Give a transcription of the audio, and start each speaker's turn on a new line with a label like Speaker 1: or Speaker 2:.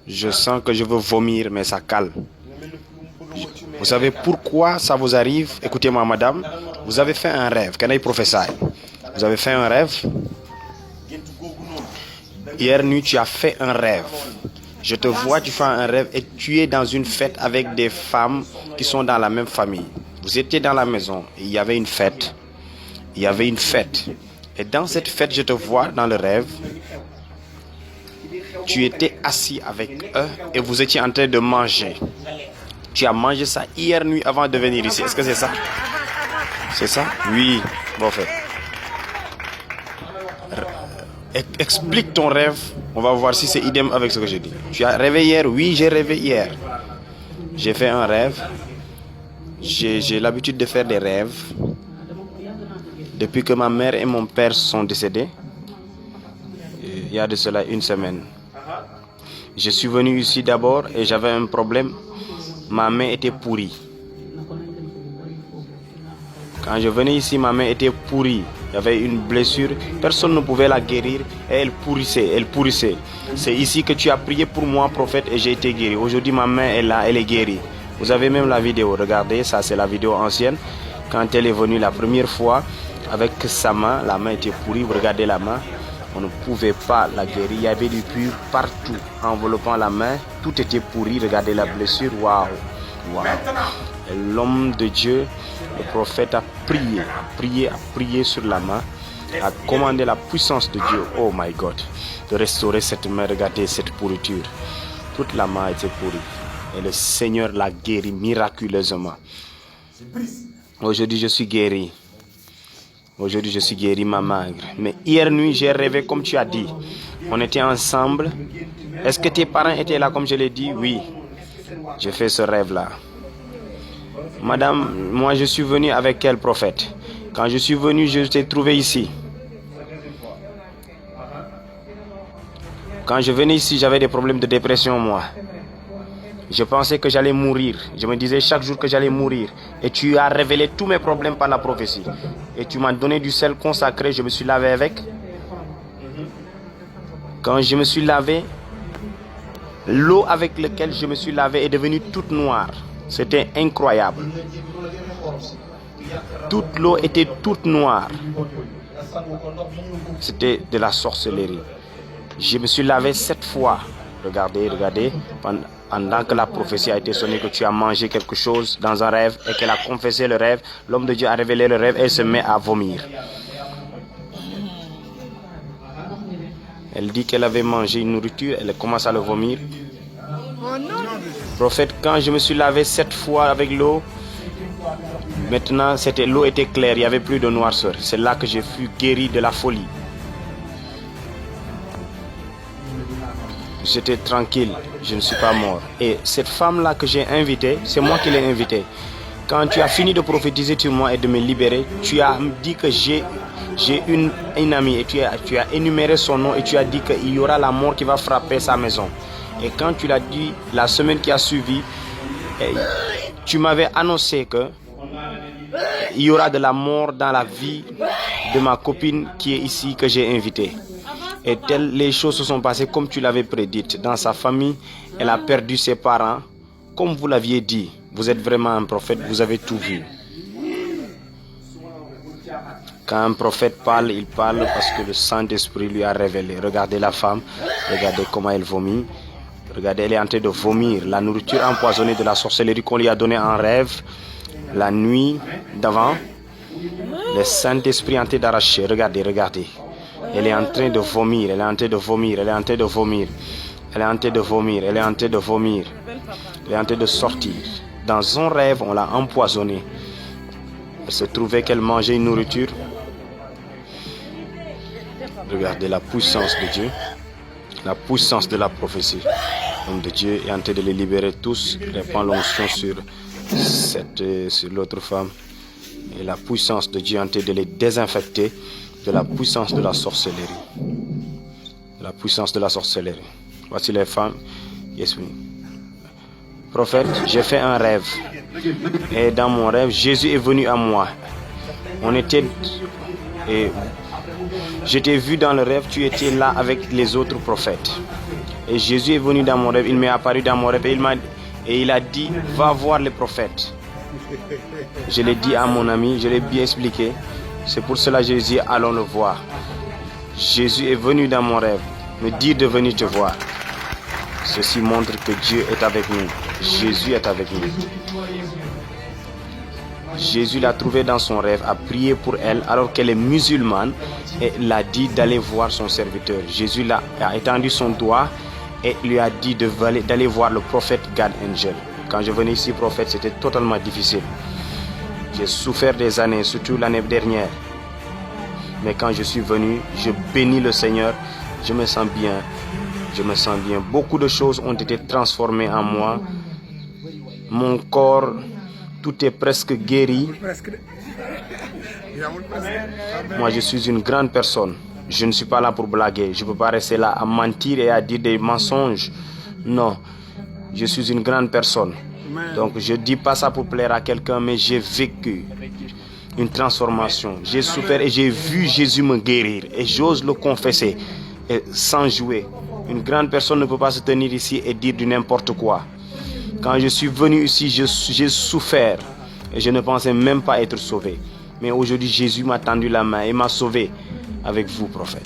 Speaker 1: Je sens que je veux vomir, mais ça calme. Vous savez pourquoi ça vous arrive? Écoutez-moi, madame. Vous avez fait un rêve. Kanay professeur. Vous avez fait un rêve. Hier nuit, tu as fait un rêve. Je te vois, tu fais un rêve et tu es dans une fête avec des femmes qui sont dans la même famille. Vous étiez dans la maison et il y avait une fête. Il y avait une fête. Et dans cette fête, je te vois dans le rêve. Tu étais assis avec eux et vous étiez en train de manger. Tu as mangé ça hier nuit avant de venir ici. Est-ce que c'est ça? C'est ça? Oui. Bon fait. Explique ton rêve. On va voir si c'est idem avec ce que j'ai dit. Tu as rêvé hier? Oui, j'ai rêvé hier. J'ai fait un rêve. J'ai l'habitude de faire des rêves. Depuis que ma mère et mon père sont décédés, il y a de cela une semaine. Je suis venu ici d'abord et j'avais un problème. Ma main était pourrie. Quand je venais ici, ma main était pourrie. Il y avait une blessure. Personne ne pouvait la guérir et elle pourrissait. Elle pourrissait. C'est ici que tu as prié pour moi, prophète, et j'ai été guéri. Aujourd'hui, ma main est là, elle est guérie. Vous avez même la vidéo. Regardez, ça c'est la vidéo ancienne. Quand elle est venue la première fois, avec sa main, la main était pourrie. Vous regardez la main. On ne pouvait pas la guérir. Il y avait du pur partout, enveloppant la main. Tout était pourri. Regardez la blessure. Waouh! Waouh! L'homme de Dieu, le prophète, a prié sur la main, a commandé la puissance de Dieu, oh my God, de restaurer cette main. Regardez cette pourriture. Toute la main était pourrie. Et le Seigneur l'a guéri miraculeusement. Aujourd'hui, je suis guéri. Aujourd'hui, je suis guéri, ma maigre. Mais hier nuit, j'ai rêvé comme tu as dit. On était ensemble. Est-ce que tes parents étaient là comme je l'ai dit? Oui. J'ai fait ce rêve-là. Madame, moi je suis venu avec quel prophète? Quand je suis venu, je t'ai trouvé ici. Quand je venais ici, j'avais des problèmes de dépression, moi. Je pensais que j'allais mourir. Je me disais chaque jour que j'allais mourir. Et tu as révélé tous mes problèmes par la prophétie. Et tu m'as donné du sel consacré, je me suis lavé avec. Quand je me suis lavé, l'eau avec laquelle je me suis lavé est devenue toute noire. C'était incroyable. Toute l'eau était toute noire. C'était de la sorcellerie. Je me suis lavé 7 fois. Regardez, regardez. Pendant que la prophétie a été sonnée, que tu as mangé quelque chose dans un rêve et qu'elle a confessé le rêve, l'homme de Dieu a révélé le rêve et elle se met à vomir. Elle dit qu'elle avait mangé une nourriture, elle commence à le vomir. Prophète, quand je me suis lavé 7 fois avec l'eau, maintenant l'eau était claire, il n'y avait plus de noirceur. C'est là que je fus guéri de la folie. J'étais tranquille, je ne suis pas mort. Et cette femme-là que j'ai invitée, c'est moi qui l'ai invitée. Quand tu as fini de prophétiser sur moi et de me libérer, tu as dit que j'ai une amie et tu as énuméré son nom et tu as dit qu'il y aura la mort qui va frapper sa maison. Et quand tu l'as dit la semaine qui a suivi, tu m'avais annoncé que il y aura de la mort dans la vie de ma copine qui est ici, que j'ai invitée. Et telles les choses se sont passées comme tu l'avais prédite. Dans sa famille, elle a perdu ses parents. Comme vous l'aviez dit, vous êtes vraiment un prophète, vous avez tout vu. Quand un prophète parle, il parle parce que le Saint-Esprit lui a révélé. Regardez la femme, regardez comment elle vomit. Regardez, elle est en train de vomir. La nourriture empoisonnée de la sorcellerie qu'on lui a donnée en rêve la nuit d'avant. Le Saint-Esprit est en train d'arracher. Regardez, regardez. Elle est en train de vomir, elle est en train de vomir, elle est en train de vomir. Elle est en train de vomir, elle est en train de vomir. Elle est en train de sortir. Dans son rêve, on l'a empoisonnée. Elle se trouvait qu'elle mangeait une nourriture. Regardez la puissance de Dieu. La puissance de la prophétie. L'homme de Dieu est en train de les libérer tous. Il répand l'onction sur l'autre femme. Et la puissance de Dieu est en train de les désinfecter de la puissance de la sorcellerie. La puissance de la sorcellerie. Voici les femmes. Yes, oui. Prophète, j'ai fait un rêve. Et dans mon rêve, Jésus est venu à moi. Je t'ai vu dans le rêve, tu étais là avec les autres prophètes. Et Jésus est venu dans mon rêve, il m'est apparu dans mon rêve et il a dit, va voir les prophètes. Je l'ai dit à mon ami, je l'ai bien expliqué. C'est pour cela que Jésus, allons le voir. Jésus est venu dans mon rêve, me dire de venir te voir. Ceci montre que Dieu est avec nous. Jésus est avec nous. Jésus l'a trouvée dans son rêve, a prié pour elle alors qu'elle est musulmane et l'a dit d'aller voir son serviteur. Jésus a étendu son doigt et lui a dit d'aller voir le prophète God Angel. Quand je venais ici, prophète, c'était totalement difficile. J'ai souffert des années, surtout l'année dernière. Mais quand je suis venu, je bénis le Seigneur, je me sens bien. Je me sens bien. Beaucoup de choses ont été transformées en moi. Mon corps, tout est presque guéri. Moi, je suis une grande personne. Je ne suis pas là pour blaguer. Je ne peux pas rester là à mentir et à dire des mensonges. Non, je suis une grande personne. Donc, je ne dis pas ça pour plaire à quelqu'un, mais j'ai vécu une transformation. J'ai souffert et j'ai vu Jésus me guérir. Et j'ose le confesser et sans jouer. Une grande personne ne peut pas se tenir ici et dire du n'importe quoi. Quand je suis venu ici, j'ai souffert et je ne pensais même pas être sauvé. Mais aujourd'hui, Jésus m'a tendu la main et m'a sauvé avec vous, prophète.